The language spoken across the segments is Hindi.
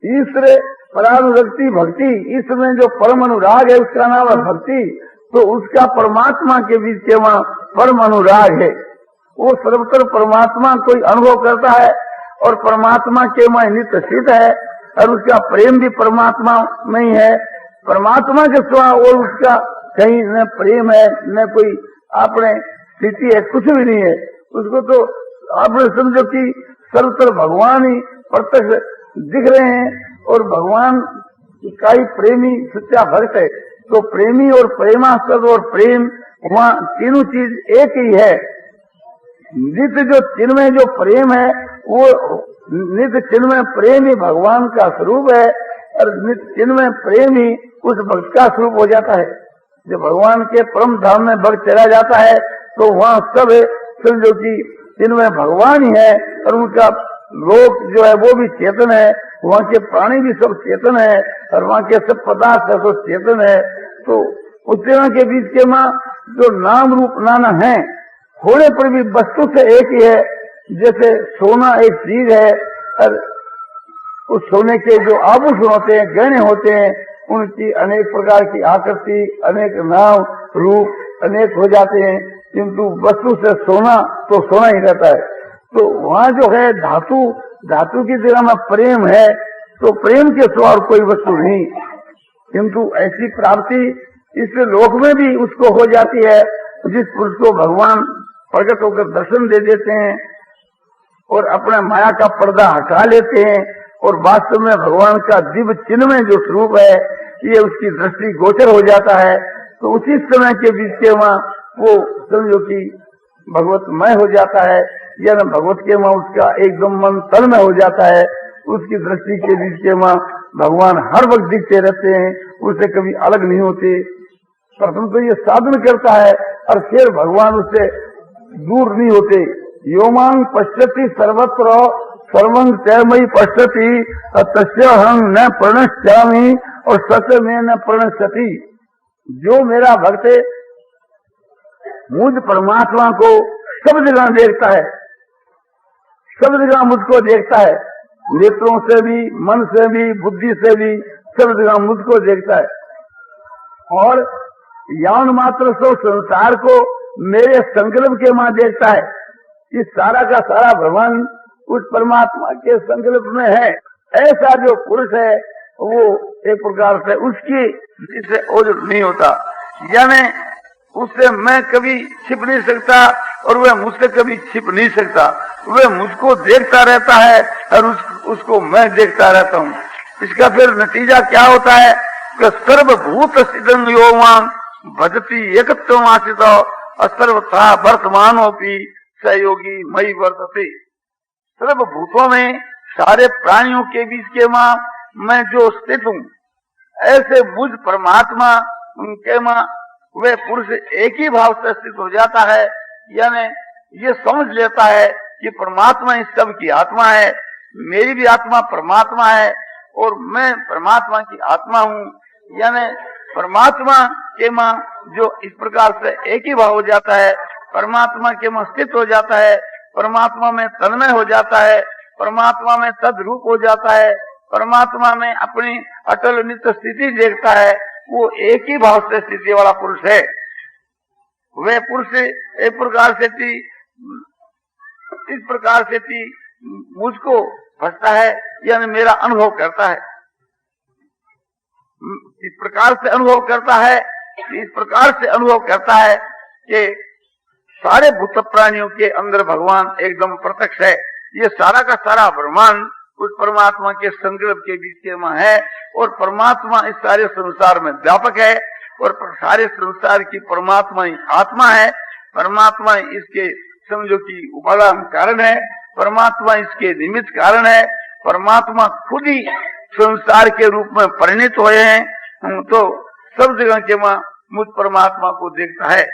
ईश्वर परानुरक्ति भक्ति, ईश्वर में जो परम अनुराग है उसका नाम है भक्ति। तो उसका परमात्मा के बीच के वहाँ परम अनुराग है। वो सर्वत्र परमात्मा कोई अनुभव करता है और परमात्मा के वहाँ नित्य स्थित है और उसका प्रेम भी परमात्मा में ही है। परमात्मा के सिवा और उसका कहीं न प्रेम है न कोई अपने स्थिति है, कुछ भी नहीं है। उसको तो आपने समझो कि सर्वत्र भगवान ही प्रत्यक्ष दिख रहे हैं और भगवान का ही प्रेमी सच्चा भक्त है। तो प्रेमी और प्रेमास्पद और प्रेम वहाँ तीनों चीज एक ही है। नित्य जो चिन्मय जो प्रेम है वो नित्य चिन्मय प्रेम ही भगवान का स्वरूप है और नित्य चिन्मय प्रेम ही उस भक्त का स्वरूप हो जाता है। जब भगवान के परम धाम में भक्त चला जाता है तो वहाँ सब समझो कि चिन्मय भगवान ही है और उनका लोक जो है वो भी चेतन है, वहाँ के प्राणी भी सब चेतन है और वहाँ के सब पदार्थ है तो चेतन है। तो उस तीनों के बीच के माँ जो नाम रूप नाना है, होने पर भी वस्तु से एक ही है। जैसे सोना एक चीज है और उस सोने के जो आभूषण होते हैं, गहने होते हैं, उनकी अनेक प्रकार की आकृति, अनेक नाम रूप अनेक हो जाते हैं, किंतु वस्तु से सोना तो सोना ही रहता है। तो वहाँ जो है धातु, धातु की जगह में प्रेम है तो प्रेम के सिवा और कोई वस्तु नहीं। किंतु ऐसी प्राप्ति इस लोक में भी उसको हो जाती है जिस पुरुष को भगवान प्रकट होकर दर्शन दे देते हैं और अपने माया का पर्दा हटा लेते हैं और वास्तव में भगवान का दिव्य चिन्ह में जो स्वरूप है ये उसकी दृष्टि गोचर हो जाता है। तो उसी समय के बीच के वहाँ वो समझो कि भगवतमय हो जाता है या न भगवत के वहाँ उसका एकदम मन तल में हो जाता है। उसकी दृष्टि के बीच के वहाँ भगवान हर वक्त दिखते रहते हैं, उससे कभी अलग नहीं होते। प्रथम तो ये साधन करता है और फिर भगवान उससे दूर नहीं होते। योमांग पश्यति सर्वत्र सर्वंग तयमयी पश्यति तस्य हम न प्रणश्यामि और सत्य में न प्रणश्यति। जो मेरा भक्त मुझ परमात्मा को सब जगह देखता है, सब जगह मुझको देखता है, नेत्रों से भी, मन से भी, बुद्धि से भी, सब जगह मुझको देखता है और यान मात्र सो संसार को मेरे संकल्प के मां देखता है। इस सारा का सारा ब्रह्मांड उस परमात्मा के संकल्प में है। ऐसा जो पुरुष है वो एक प्रकार से उसकी इससे ओझल नहीं होता, यानी उससे मैं कभी छिप नहीं सकता और वह मुझसे कभी छिप नहीं सकता। वह मुझको देखता रहता है और उसको मैं देखता रहता हूँ। इसका फिर नतीजा क्या होता है कि सर्वभूत स्थितं यो मां भजति एकत्वम् आश्रितो सर्वथा वर्तमानोऽपि सहयोगी मयि वर्तते। सर्वभूतों में सारे प्राणियों के बीच के मां मैं जो स्थित हूँ, ऐसे मुझ परमात्मा उनके मां वह पुरुष एक ही भाव से स्थित हो जाता है, यानी ये समझ लेता है कि परमात्मा इस सब की आत्मा है, मेरी भी आत्मा परमात्मा है और मैं परमात्मा की आत्मा हूँ। यानी परमात्मा के मां जो इस प्रकार से एक ही भाव हो जाता है, परमात्मा के मां स्थित हो जाता है, परमात्मा में तन्मय हो जाता है, परमात्मा में तद रूप हो जाता है, परमात्मा में अपनी अटल नित्य स्थिति देखता है, वो एक ही भाव से स्थिति वाला पुरुष है। वह पुरुष एक प्रकार से इस प्रकार से मुझको भजता है, यानी मेरा अनुभव करता है, इस प्रकार से अनुभव करता है, इस प्रकार से अनुभव करता है कि सारे भूत प्राणियों के अंदर भगवान एकदम प्रत्यक्ष है। ये सारा का सारा ब्रह्मांड उस परमात्मा के संकल्प के बीच में है और परमात्मा इस सारे संसार में व्यापक है और सारे संसार की परमात्मा ही आत्मा है। परमात्मा इसके समझो कि उपादान कारण है, परमात्मा इसके निमित्त कारण है, परमात्मा खुद ही संसार के रूप में परिणित हुए हैं। तो सब जगह के मां मुझ परमात्मा को देखता है,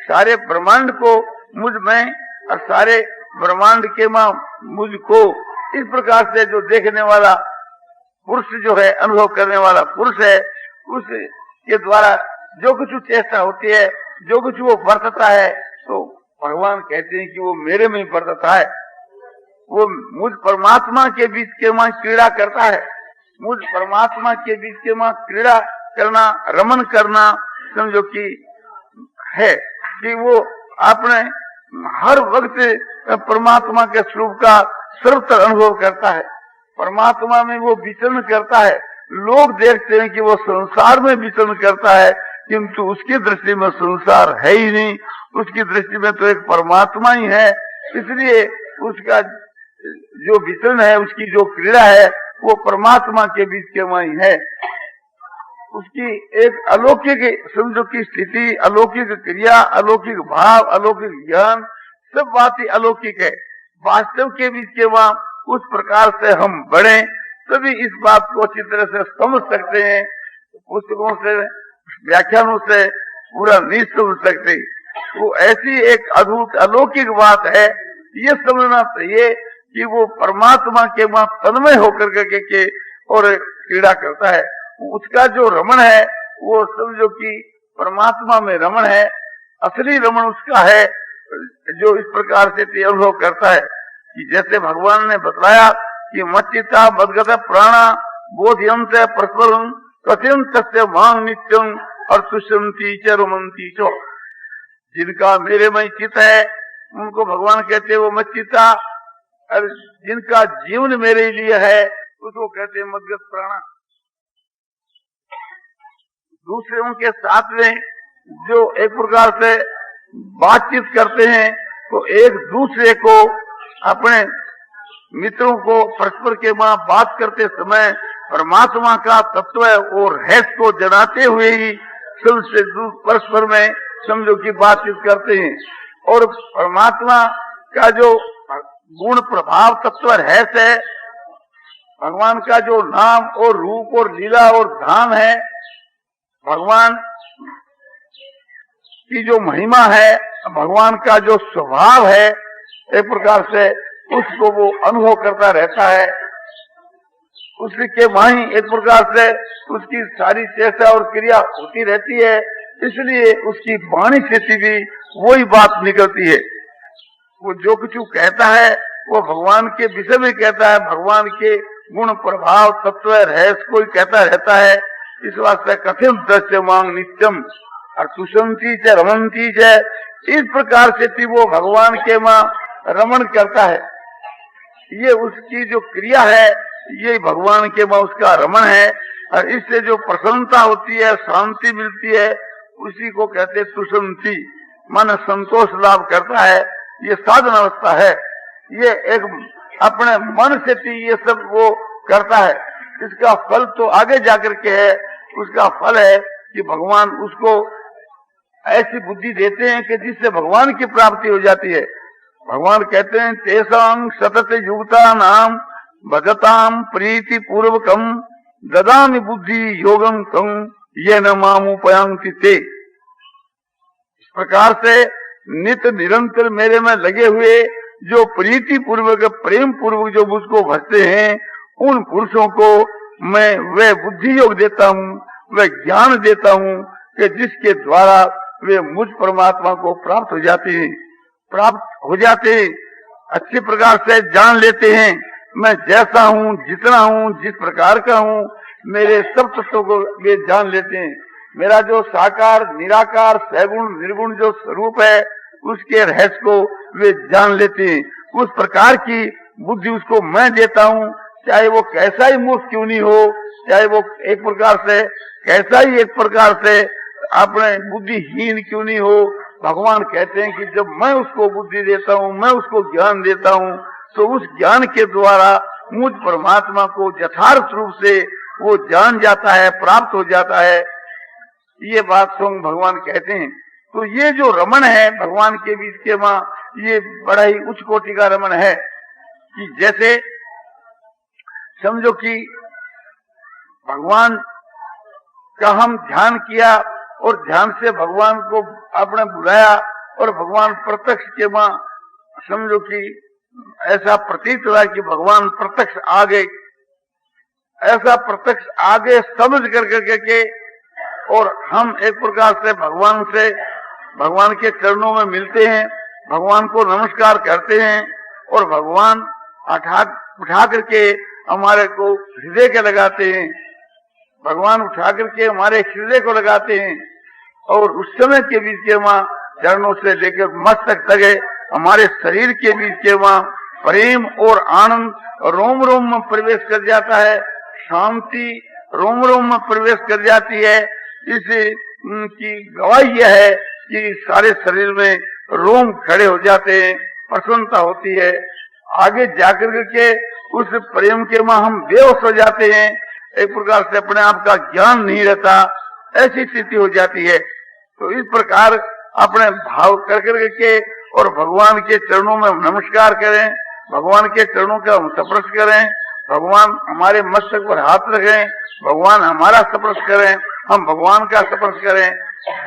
सारे ब्रह्मांड को मुझ में और सारे ब्रह्मांड के मां मुझको। इस प्रकार से जो देखने वाला पुरुष जो है, अनुभव करने वाला पुरुष है, उसके द्वारा जो कुछ चेष्टा होती है, जो कुछ वो बरतता है, तो भगवान कहते हैं कि वो मेरे में ही बरतता है। वो मुझ परमात्मा के बीच के मां क्रीड़ा करता है, मुझ परमात्मा के बीच के वहां क्रीड़ा करना, रमन करना समझो कि है कि वो अपने हर वक्त परमात्मा के स्वरूप का सर्वत्र अनुभव करता है, परमात्मा में वो विचरण करता है। लोग देखते हैं कि वो संसार में विचरण करता है, किंतु उसकी दृष्टि में संसार है ही नहीं, उसकी दृष्टि में तो एक परमात्मा ही है। इसलिए उसका जो विचरण है, उसकी जो क्रीड़ा है, वो परमात्मा के बीच के वहीं है। उसकी एक अलौकिक समझो की स्थिति, अलौकिक क्रिया, अलौकिक भाव, अलौकिक ज्ञान, सब बातें अलौकिक है। वास्तव के बीच के वहां उस प्रकार से हम बढ़े तभी इस बात को अच्छी तरह से समझ सकते हैं। पुस्तकों से, व्याख्यानों से पूरा नहीं समझ सकते। वो ऐसी एक अद्भुत अलौकिक बात है, ये समझना चाहिए कि वो परमात्मा के वहां तन्मय होकर के और क्रीड़ा करता है। उसका जो रमण है वो समझो कि परमात्मा में रमण है, असली रमण उसका है जो इस प्रकार से अनुभव करता है कि जैसे भगवान ने बतलाया कि मच्चिता मदगत प्राणा बोधयंत परस्पर कथिन तस्य मांग नित्यम और सुषंती च रमंती चो। जिनका मेरे में चित है उनको भगवान कहते वो मच्चिता, और जिनका जीवन मेरे लिए है उसको कहते मदगत प्राणा। दूसरों के साथ में जो एक प्रकार से बातचीत करते हैं तो एक दूसरे को, अपने मित्रों को परस्पर के वहां बात करते समय परमात्मा का तत्व और रहस्य को जनाते हुए ही सबसे परस्पर में समझो की बातचीत करते हैं। और परमात्मा का जो गुण प्रभाव तत्व रहस्य है, भगवान का जो नाम और रूप और लीला और धाम है, भगवान की जो महिमा है, भगवान का जो स्वभाव है, एक प्रकार से उसको वो अनुभव करता रहता है। उसके वहीं एक प्रकार से उसकी सारी चेष्टा और क्रिया होती रहती है, इसलिए उसकी वाणी से भी वही बात निकलती है। वो जो कुछ कहता है वो भगवान के विषय में कहता है, भगवान के गुण प्रभाव तत्व रहस्य को कहता रहता है। इस वास्ते कथिन दृश्य मांग नित्यम और सुशंती च रमंती च, इस प्रकार से वो भगवान के मां रमण करता है। ये उसकी जो क्रिया है ये भगवान के मां उसका रमण है, और इससे जो प्रसन्नता होती है, शांति मिलती है, उसी को कहते सुशंती, मन संतोष लाभ करता है। ये साधन अवस्था है, ये एक अपने मन से ये सब वो करता है। इसका फल तो आगे जाकर के है, उसका फल है कि भगवान उसको ऐसी बुद्धि देते हैं कि जिससे भगवान की प्राप्ति हो जाती है। भगवान कहते हैं तेसां सतत युक्ता नाम भजताम प्रीति पूर्वकम ददामि बुद्धि योगम कम ये न मामुपयांति ते। इस प्रकार से नित्य निरंतर मेरे में लगे हुए जो प्रीति पूर्वक, प्रेम पूर्वक जो मुझको भजते हैं, उन पुरुषों को मैं वह बुद्धि योग देता हूँ, वह ज्ञान देता हूँ कि जिसके द्वारा वे मुझ परमात्मा को प्राप्त हो जाते हैं, अच्छी प्रकार से जान लेते हैं। मैं जैसा हूँ, जितना हूँ, जिस प्रकार का हूँ, मेरे सब तत्वों को वे जान लेते हैं। मेरा जो साकार निराकार सगुण निर्गुण जो स्वरूप है उसके रहस्य को वे जान लेते हैं। उस प्रकार की बुद्धि उसको मैं देता हूँ, चाहे वो कैसा ही मूर्ख क्यों नहीं हो, चाहे वो एक प्रकार से कैसा ही एक प्रकार से अपने बुद्धिहीन क्यों नहीं हो। भगवान कहते हैं कि जब मैं उसको बुद्धि देता हूँ, मैं उसको ज्ञान देता हूँ, तो उस ज्ञान के द्वारा मुझ परमात्मा को यथार्थ रूप से वो जान जाता है, प्राप्त हो जाता है। ये बात स्वयं भगवान कहते हैं। तो ये जो रमण है भगवान के बीच के वहां, ये बड़ा ही उच्च कोटि का रमण है कि जैसे समझो कि भगवान का हम ध्यान किया और ध्यान से भगवान को आपने बुलाया और भगवान प्रत्यक्ष के वहां समझो कि ऐसा प्रतीत हुआ कि भगवान प्रत्यक्ष आ गए। ऐसा प्रत्यक्ष आगे समझ करके और हम एक प्रकार से भगवान के चरणों में मिलते हैं, भगवान को नमस्कार करते हैं और भगवान उठा करके हमारे को हृदय के लगाते हैं, भगवान उठा करके हमारे हृदय को लगाते हैं और उस समय के बीच के वहाँ चरणों से लेकर मस्तक तक हमारे शरीर के बीच के वहाँ प्रेम और आनंद रोम रोम में प्रवेश कर जाता है, शांति रोम रोम में प्रवेश कर जाती है। इस की गवाही यह है कि सारे शरीर में रोम खड़े हो जाते हैं, प्रसन्नता होती है। आगे जाकर के उस प्रेम के वहाँ हम बेहोश हो जाते हैं, एक प्रकार से अपने आप का ज्ञान नहीं रहता, ऐसी स्थिति हो जाती है। तो इस प्रकार अपने भाव कर करके और भगवान के चरणों में नमस्कार करें, भगवान के चरणों का हम स्पर्श करें, भगवान हमारे मस्तक पर हाथ रखें, भगवान हमारा स्पर्श करें, हम भगवान का स्पर्श करें।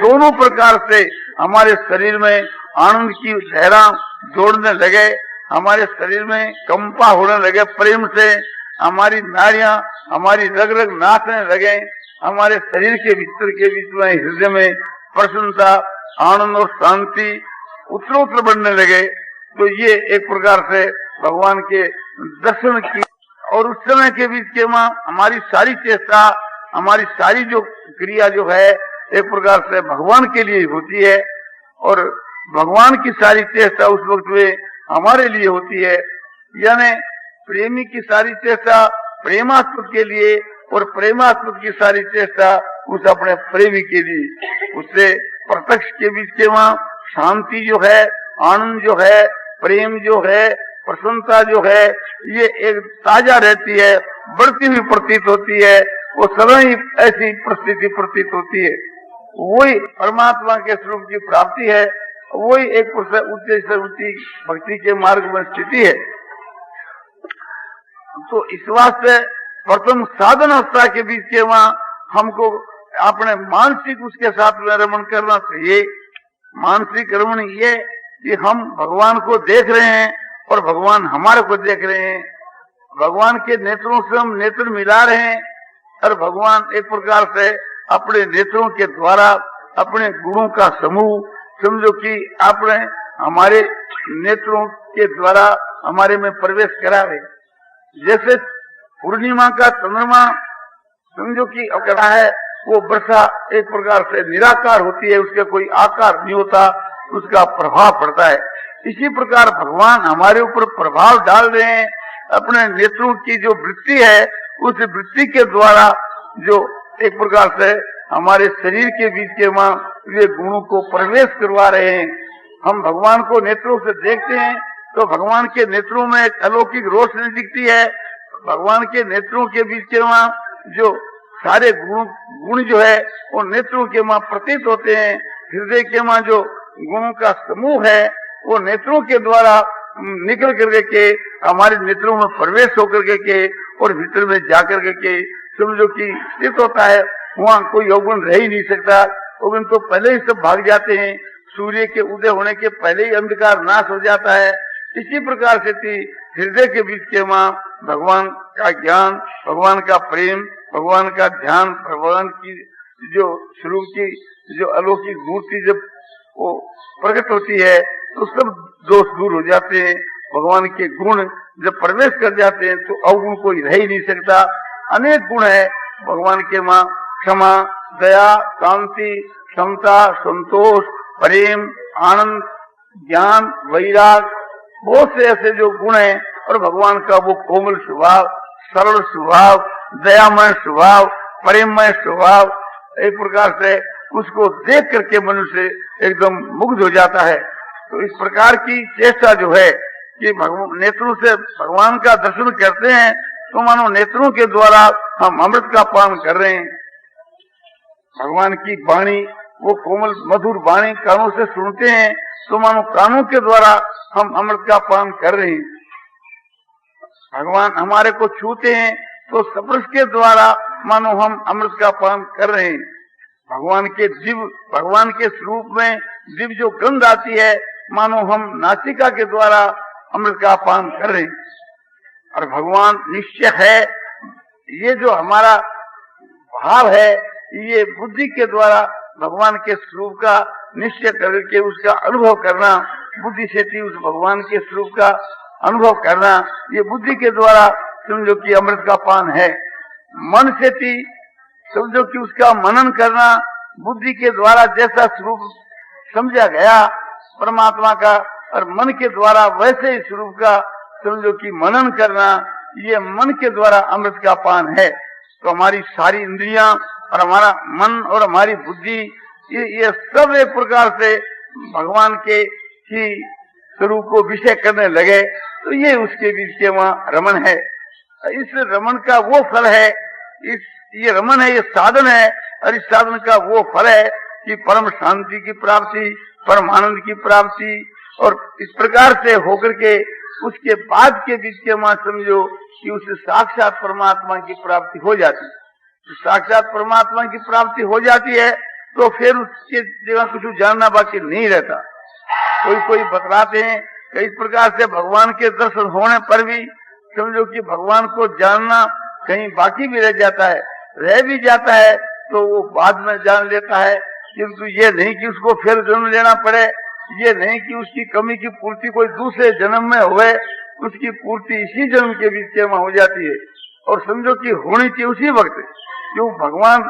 दोनों प्रकार से हमारे शरीर में आनंद की लहरा दौड़ने लगे, हमारे शरीर में कंपा होने लगे प्रेम से, हमारी नाड़ियां हमारी रग रग नाचने लगे, हमारे शरीर के भीतर के बीच में हृदय में प्रसन्नता आनंद और शांति उत्तरोत्तर बढ़ने लगे। तो ये एक प्रकार से भगवान के दर्शन की और उस समय के बीच के वहाँ हमारी सारी चेष्टा हमारी सारी जो क्रिया जो है एक प्रकार से भगवान के लिए होती है और भगवान की सारी चेष्टा उस वक्त में हमारे लिए होती है। यानी प्रेमी की सारी चेष्टा प्रेमास्पद के लिए और प्रेमास्पद की सारी चेष्टा उस अपने प्रेमी के लिए। उससे प्रत्यक्ष के बीच के वहाँ शांति जो है, आनंद जो है, प्रेम जो है, प्रसन्नता जो है, ये एक ताजा रहती है, बढ़ती हुई प्रतीत होती है, वो सदा ही ऐसी परिस्थिति प्रतीत होती है। वही परमात्मा के स्वरूप की प्राप्ति है, वही एक उच्च से ऊंची भक्ति के मार्ग में स्थिति है। तो इस वास्ते प्रथम साधन अवस्था के बीच के वहाँ हमको अपने मानसिक उसके साथ में रमण करना चाहिए। मानसिक रमण ये कि हम भगवान को देख रहे हैं और भगवान हमारे को देख रहे हैं, भगवान के नेत्रों से हम नेत्र मिला रहे हैं और भगवान एक प्रकार से अपने नेत्रों के द्वारा अपने गुणों का समूह समझो कि आपने हमारे नेत्रों के द्वारा हमारे में प्रवेश करा रहे। जैसे पूर्णिमा का चंद्रमा समझो कि अकड़ा है, वो वर्षा एक प्रकार से निराकार होती है, उसका कोई आकार नहीं होता, उसका प्रभाव पड़ता है। इसी प्रकार भगवान हमारे ऊपर प्रभाव डाल रहे हैं, अपने नेत्रों की जो वृत्ति है उस वृत्ति के द्वारा जो एक प्रकार से हमारे शरीर के बीच के वहाँ वे गुणों को प्रवेश करवा रहे हैं। हम भगवान को नेत्रों से देखते हैं तो भगवान के नेत्रों में एक अलौकिक रोशनी दिखती है, भगवान के नेत्रों के बीच के वहाँ जो सारे गुण जो है वो नेत्रों के वहाँ प्रतीत होते हैं। हृदय के वहाँ जो गुणों का समूह है वो नेत्रों के द्वारा निकल करके हमारे नेत्रों में प्रवेश होकर के और भीतर में जाकर के समझो कि स्थित होता है। वहाँ कोई अवगुण रह ही नहीं सकता, अवगुण तो पहले ही सब भाग जाते हैं, सूर्य के उदय होने के पहले ही अंधकार नाश हो जाता है। इसी प्रकार से हृदय के बीच के वहाँ भगवान का ज्ञान, भगवान का प्रेम, भगवान का ध्यान, भगवान की जो स्वरूप की जो अलौकिक मूर्ति जब वो प्रकट होती है तो सब दोष दूर हो जाते हैं। भगवान के गुण जब प्रवेश कर जाते हैं तो अवगुण कोई रह ही नहीं सकता। अनेक गुण है भगवान के माँ, क्षमा, दया, शांति, क्षमता, संतोष, प्रेम, आनंद, ज्ञान, वैराग, बहुत से ऐसे जो गुण हैं। और भगवान का वो कोमल स्वभाव, सरल स्वभाव, दयामय स्वभाव, प्रेममय स्वभाव, एक प्रकार से उसको देख करके मनुष्य एकदम मुग्ध हो जाता है। तो इस प्रकार की चेष्टा जो है कि नेत्रों से भगवान का दर्शन करते हैं तो मानो नेत्रों के द्वारा हम अमृत का पान कर रहे हैं। भगवान की वाणी, वो कोमल मधुर वाणी कानों से सुनते हैं तो मानो कानों के द्वारा हम अमृत का पान कर रहे हैं। भगवान हमारे को छूते हैं तो स्पर्श के द्वारा मानो हम अमृत का पान कर रहे हैं। भगवान के दिव्य, भगवान के स्वरूप में दिव्य जो गंध आती है मानो हम नासिका के द्वारा अमृत का पान कर रहे हैं। और भगवान निश्चय है, ये जो हमारा भाव है ये बुद्धि के द्वारा भगवान के स्वरूप का निश्चय करके उसका अनुभव करना, बुद्धि से उस भगवान के स्वरूप का अनुभव करना, ये बुद्धि के द्वारा समझो कि अमृत का पान है। मन से भी समझो कि उसका मनन करना, बुद्धि के द्वारा जैसा स्वरूप समझा गया परमात्मा का, और मन के द्वारा वैसे ही स्वरूप का समझो कि मनन करना, ये मन के द्वारा अमृत का पान है। तो हमारी सारी इंद्रियां और हमारा मन और हमारी बुद्धि ये सब एक प्रकार से भगवान के ही स्वरूप को विषय करने लगे, तो ये उसके बीच के वहाँ रमन है। इस रमन का वो फल है, ये रमन है, ये साधन है, और इस साधन का वो फल है कि परम शांति की प्राप्ति, परम आनंद की प्राप्ति। और इस प्रकार से होकर के उसके बाद के बीच के वहाँ समझो कि उसे साक्षात परमात्मा की प्राप्ति हो जाती है। तो साक्षात परमात्मा की प्राप्ति हो जाती है तो फिर उसके जगह कुछ जानना बाकी नहीं रहता। कोई बतलाते हैं कि इस प्रकार से भगवान के दर्शन होने पर भी समझो कि भगवान को जानना कहीं बाकी भी रह जाता है, रह भी जाता है तो वो बाद में जान लेता है, किंतु ये नहीं कि उसको फिर जन्म लेना पड़े, ये नहीं कि उसकी कमी की पूर्ति कोई दूसरे जन्म में हुए, उसकी पूर्ति इसी जन्म के बीच में हो जाती है। और समझो कि होनी चाहिए उसी वक्त, क्यों भगवान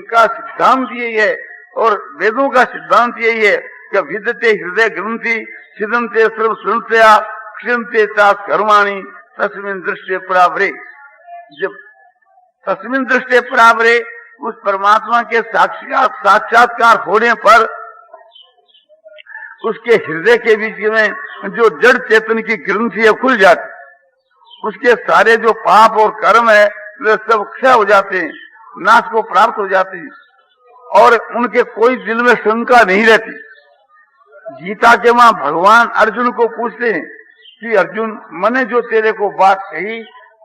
का सिद्धांत यही है और वेदों का सिद्धांत यही है कि विद्यते हृदय ग्रंथि सिद्धन्ते सर्व संशया क्षियन्ते तास कर्माणि तस्मिन् दृष्टे परावरे। जब तस्मिन् दृष्टे परावरे उस परमात्मा के साक्षात्कार होने पर उसके हृदय के बीच में जो जड़ चेतन की ग्रंथि खुल जाती, उसके सारे जो पाप और कर्म है वे सब क्षय हो जाते हैं, नाश को प्राप्त हो जाती है, और उनके कोई दिल में शंका नहीं रहती। गीता के वहां भगवान अर्जुन को पूछते हैं कि अर्जुन, मैंने जो तेरे को बात कही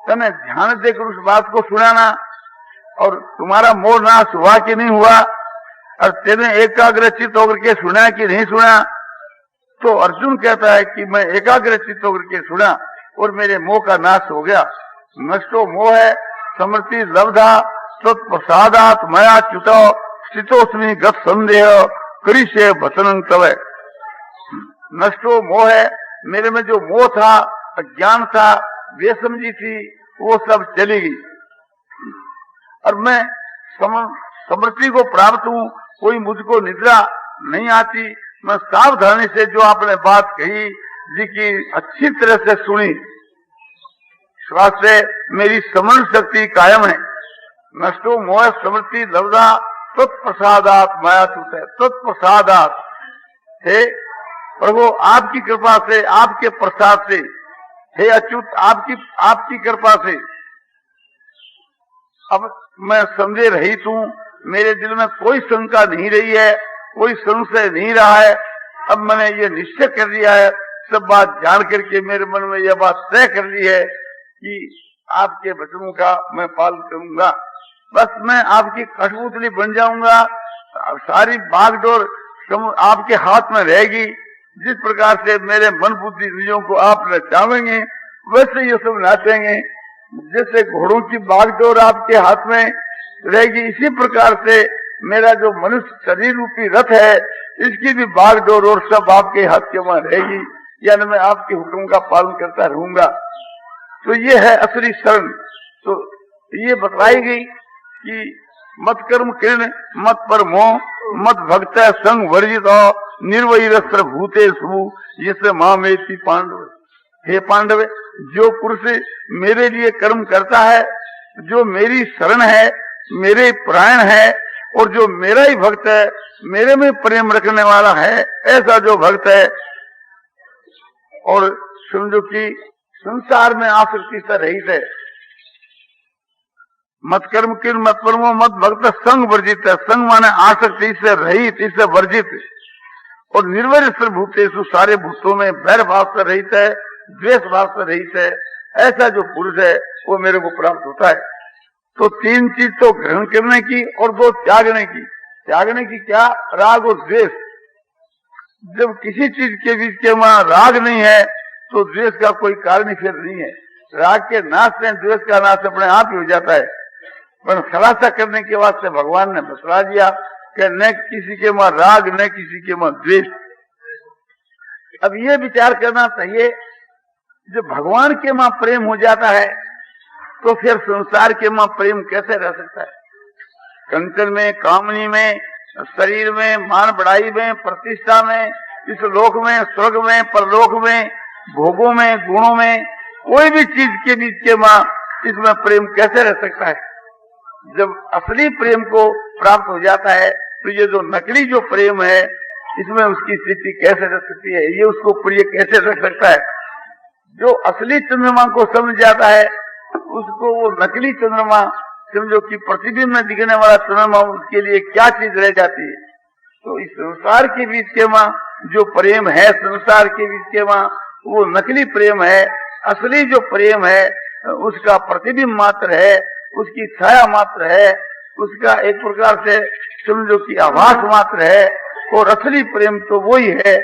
तने ध्यान देकर उस बात को सुनाना, और तुम्हारा मोह नाश हुआ कि नहीं हुआ, और तेने एकाग्रचित होकर के सुना कि नहीं सुना। तो अर्जुन कहता है कि मैं एकाग्रचित होकर के सुना और मेरे मोह का नाश हो गया। नष्टो मोह है समृति लब्धा तत्प्रसादात मया च्युतो स्थितोस्मि गत संदेह करिष्ये वचनं तव। नष्टो मोह है, मेरे में जो मोह था, अज्ञान था, बेसमझी थी, वो सब चली गई, और मैं समृद्धि को प्राप्त हूँ, कोई मुझको निद्रा नहीं आती। मैं सावधानी से जो आपने बात कही जी की अच्छी तरह से सुनी, श्वास से मेरी समरण शक्ति कायम है। नष्टो मोह समृद्धि लब्धा तत्प्रसादात माया च्युत है, तत्प्रसादात हे प्रभु आपकी कृपा से, आपके प्रसाद से, हे अच्युत आपकी कृपा से अब मैं समझे रहित हूँ, मेरे दिल में कोई शंका नहीं रही है, कोई संशय नहीं रहा है। अब मैंने ये निश्चय कर लिया है, सब बात जान करके मेरे मन में यह बात तय कर ली है कि आपके वचनों का मैं पालन करूंगा। बस मैं आपकी कठपुतली बन जाऊंगा, सारी बागडोर आपके हाथ में रहेगी। जिस प्रकार से मेरे मन बुद्धि इंद्रियों को आप नचावेंगे वैसे ये सब नाचेंगे। जैसे घोड़ों की बागडोर आपके हाथ में रहेगी, इसी प्रकार से मेरा जो मनुष्य शरीर रूपी रथ है इसकी भी बागडोर और सब आपके हाथ के वहां रहेगी, यानी मैं आपके हुक्म का पालन करता रहूंगा। तो ये है असली शरण। तो ये बतलाई गई कि मत कर्म किरण मत पर मोह मत भक्त संग वर्जित निर्वैरस्त्र भूते सु जिससे माँ मेती पांडव। हे पांडव, जो पुरुष मेरे लिए कर्म करता है, जो मेरी शरण है, मेरे प्राण है, और जो मेरा ही भक्त है, मेरे में प्रेम रखने वाला है, ऐसा जो भक्त है, और समझो कि संसार में आसक्ति से रहित है, मत कर्म किन मत परमो मत भक्त संग वर्जित है। संग माने आसक्ति से रहित, इससे वर्जित, और निर्वैर भूतेषु सारे भूतों में वैर भाव से रहित है, द्वेष भाव से रहित है, ऐसा जो पुरुष है वो मेरे को प्राप्त होता है। तो तीन चीज तो ग्रहण करने की और दो त्यागने की। त्यागने की क्या? राग और द्वेष। जब किसी चीज के बीच के वहां राग नहीं है तो द्वेष का कोई कारण फिर नहीं है। राग के नाश से द्वेष का नाश अपने आप ही हो जाता है। पर खुलासा करने के वास्ते भगवान ने बतला दिया कि न किसी के वहां राग न किसी के वहां द्वेष। अब ये विचार करना चाहिए, जब भगवान के वहां प्रेम हो जाता है तो फिर संसार के मां प्रेम कैसे रह सकता है? कंचन में, कामनी में, शरीर में, मान बढ़ाई में, प्रतिष्ठा में, इस लोक में, स्वर्ग में, परलोक में, भोगों में, गुणों में, कोई भी चीज के बीच के मां इसमें प्रेम कैसे रह सकता है? जब असली प्रेम को प्राप्त हो जाता है तो ये जो नकली जो प्रेम है इसमें उसकी स्थिति कैसे रह सकती है? ये उसको प्रिय कैसे रख सकता है? जो असली चंद्रमा को समझ जाता है उसको वो नकली चंद्रमा, समझो कि प्रतिबिंब में दिखने वाला चंद्रमा, उसके लिए क्या चीज रह जाती है? तो इस संसार के बीच के मां जो प्रेम है, संसार के बीच के मां वो नकली प्रेम है। असली जो प्रेम है उसका प्रतिबिंब मात्र है, उसकी छाया मात्र है, उसका एक प्रकार से समझो कि आभास मात्र है। और असली प्रेम तो वही है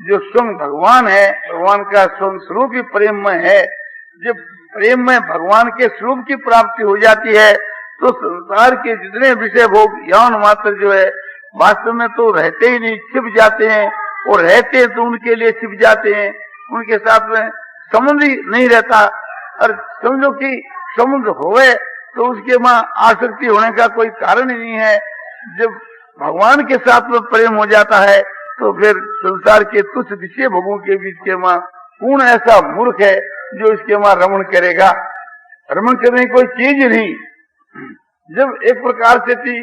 जो स्वयं भगवान है, भगवान का स्वयं स्वरूप ही प्रेम में है। जब प्रेम में भगवान के स्वरूप की प्राप्ति हो जाती है तो संसार के जितने विषय भोग यौन मात्र जो है वास्तव में तो रहते ही नहीं, छिप जाते हैं, और रहते हैं तो उनके लिए छिप जाते हैं, उनके साथ में संबंध ही नहीं रहता। और समझो कि संबंध होवे तो उसके मां आसक्ति होने का कोई कारण ही नहीं है। जब भगवान के साथ में प्रेम हो जाता है तो फिर संसार के तुच्छ विषय भोगों के बीच के मां कौन ऐसा मूर्ख है जो इसके मां रमण करेगा? रमण करने की कोई चीज नहीं। जब एक प्रकार से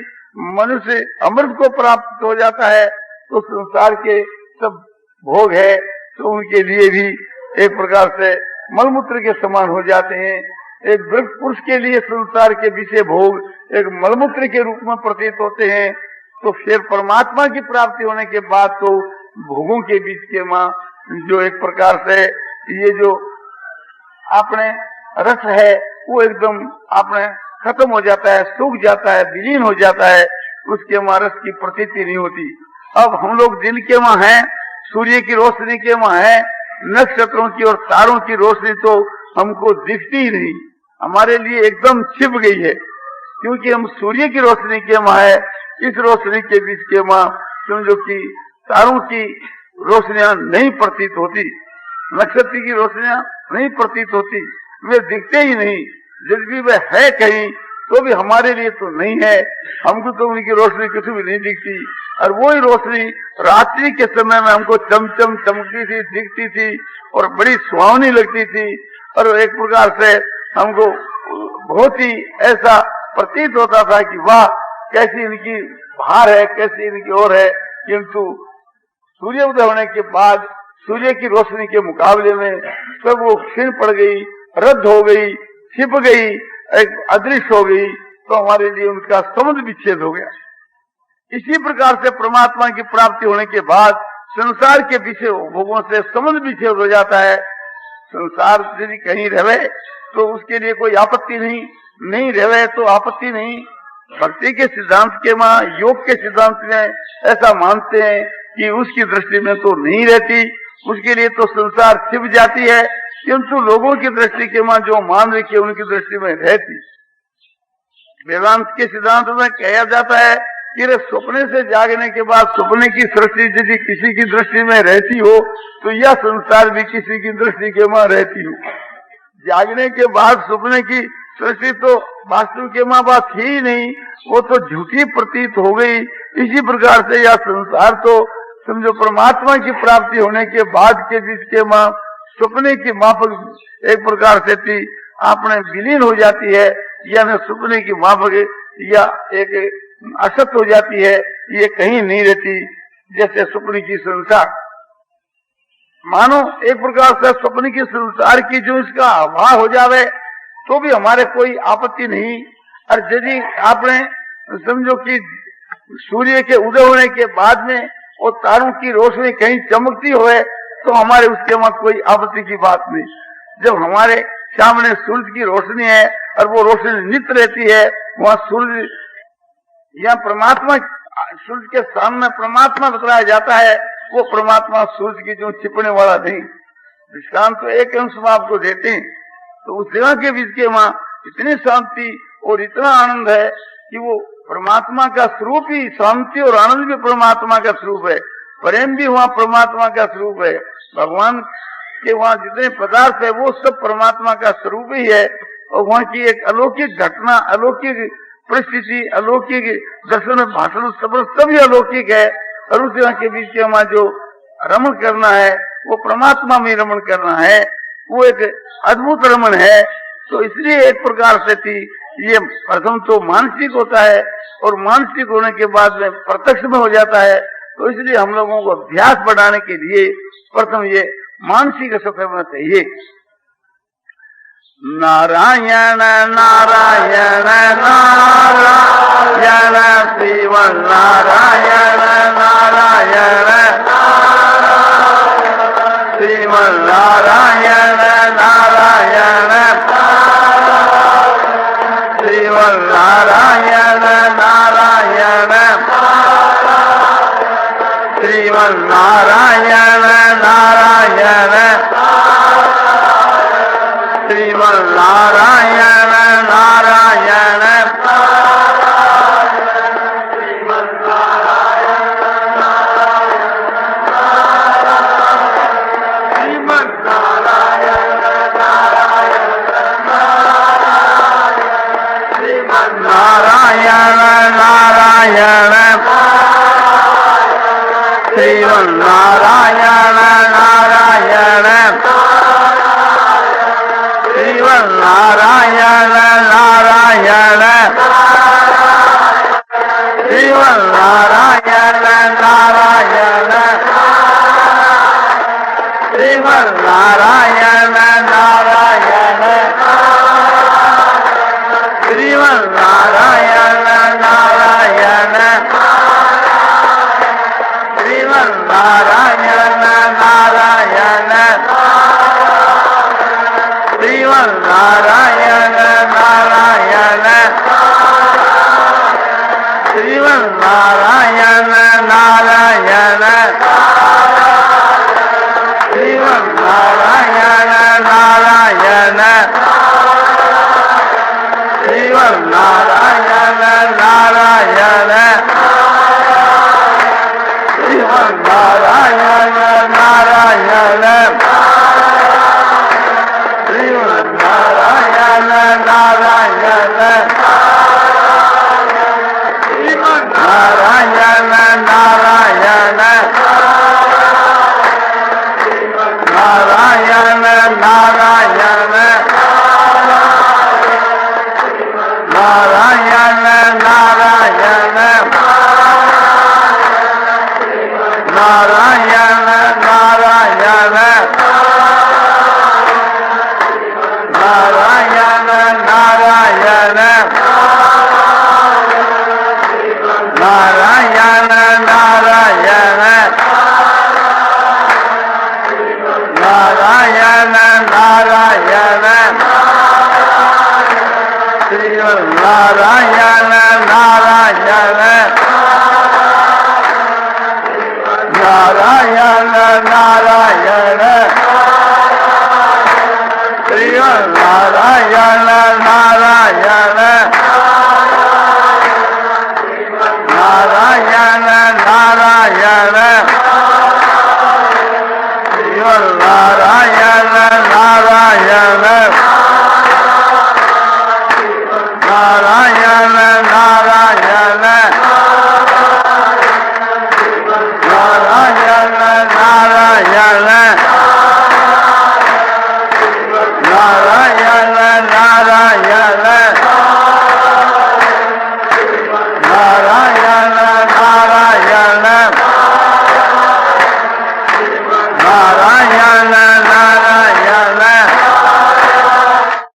मनुष्य अमृत को प्राप्त हो जाता है तो संसार के सब भोग है तो उनके लिए भी एक प्रकार से मलमूत्र के समान हो जाते हैं। एक वृद्ध पुरुष के लिए संसार के विषय भोग एक मलमूत्र के रूप में प्रतीत होते हैं। तो फिर परमात्मा की प्राप्ति होने के बाद तो भोगों के बीच के मां जो एक प्रकार से ये जो अपने रस है वो एकदम अपने खत्म हो जाता है, सूख जाता है, विलीन हो जाता है, उसके मां रस की प्रतीति नहीं होती। अब हम लोग दिन के मां हैं, सूर्य की रोशनी के मां हैं, नक्षत्रों की और तारों की रोशनी तो हमको दिखती ही नहीं, हमारे लिए एकदम छिप गई है, क्योंकि हम सूर्य की रोशनी के मां है। इस रोशनी के बीच के मां समझो कि तारों की रोशनियां नहीं प्रतीत होती, नक्षत्र की रोशनियां नहीं प्रतीत होती, वे दिखते ही नहीं। जब भी वे है कहीं तो भी हमारे लिए तो नहीं है, हमको तो उनकी रोशनी किसी भी नहीं दिखती। और वही रोशनी रात्रि के समय में हमको चमचम चमकती थी, दिखती थी और बड़ी सुहावनी लगती थी, और एक प्रकार से हमको बहुत ही ऐसा प्रतीत होता था कि वाह कैसी इनकी भार है, कैसी इनकी ओर है। किंतु सूर्य उदय होने के बाद सूर्य की रोशनी के मुकाबले में सब वो क्षीण पड़ गई, रद्द हो गई, छिप गई, एक अदृश्य हो गई, तो हमारे लिए उनका संबंध विच्छेद हो गया। इसी प्रकार से परमात्मा की प्राप्ति होने के बाद संसार के विषय भोगों से संबंध विच्छेद हो जाता है। संसार यदि कहीं रहे तो उसके लिए कोई आपत्ति नहीं, नहीं रहे तो आपत्ति नहीं। भक्ति के सिद्धांत के मां, योग के सिद्धांत में ऐसा मानते हैं कि उसकी दृष्टि में तो नहीं रहती, उसके लिए तो संसार छिप जाती है, किंतु लोगों की दृष्टि के मां जो मान रखी है उनकी दृष्टि में रहती। वेदांत के सिद्धांत में कहा जाता है कि सपने से जागने के बाद सपने की सृष्टि यदि किसी की दृष्टि में रहती हो तो यह संसार भी किसी की दृष्टि के मां रहती हो। जागने के बाद सपने की सृष्टि तो वास्तव के मां बात ही नहीं, वो तो झूठी प्रतीत हो गई। इसी प्रकार से यह संसार तो समझो परमात्मा की प्राप्ति होने के बाद के बीच के मां सपने की माफक एक प्रकार से थी आपने विलीन हो जाती है, या न सपने की माफक या एक असत हो जाती है, ये कहीं नहीं रहती। जैसे सपने की संसार मानो एक प्रकार से सपने की संसार की जो इसका अभाव हो जावे तो भी हमारे कोई आपत्ति नहीं। और यदि आपने समझो कि सूर्य के उदय होने के बाद में और तारों की रोशनी कहीं चमकती होए तो हमारे उसके वहां कोई आपत्ति की बात नहीं। जब हमारे सामने सूर्य की रोशनी है और वो रोशनी नित्य रहती है, वहां सूर्य या परमात्मा, सूर्य के सामने परमात्मा बतलाया जाता है, वो परमात्मा सूर्य की जो छिपने वाला नहीं। दृष्टांत तो एक अंश में आपको देते हैं, तो उस जगह के बीच के वहां इतनी शांति और इतना आनंद है कि वो परमात्मा का स्वरूप ही, शांति और आनंद भी परमात्मा का स्वरूप है, प्रेम भी वहां परमात्मा का स्वरूप है। भगवान के वहां जितने पदार्थ है वो सब परमात्मा का स्वरूप ही है। और वहाँ की एक अलौकिक घटना, अलौकिक परिस्थिति, अलौकिक दर्शन, भाषण, सभी अलौकिक है। और उस के बीच में जो रमण करना है वो परमात्मा में रमण करना है, वो एक अद्भुत रमण है। तो इसलिए एक प्रकार से थी, ये प्रथम तो मानसिक होता है और मानसिक होने के बाद में प्रत्यक्ष में हो जाता है। तो इसलिए हम लोगों को अभ्यास बढ़ाने के लिए प्रथम ये मानसिक सफर होना चाहिए। नारायण नारायण नारायण शिव नारायण नारायण शिव नारायण नारायण शिव नारायण नारायण शिव नारायण नारायण श्रीमन्नारायण नारायण नारायण नारायण श्रीमन्नारायण नारायण नारायण नारायण शिव नारायण नारायण शिव नारायण नारायण शिव नारायण नारायण शिव नारायण नारायण शिव नारायण नारायण शिव नारायण नारायण शिव नारायण नारायण शिव नारायण नारायण शिव नारायण नारायण नारायण नारायण नारायण नारायण नारायण नारायण नारायण नारायण नारायण नारायण नारायण नारायण नारायण नारायण नारायण नारायण श्री नारायण नारायण नारायण नारायण श्री नारायण नारायण नारायण नारायण श्री नारायण नारायण नारायण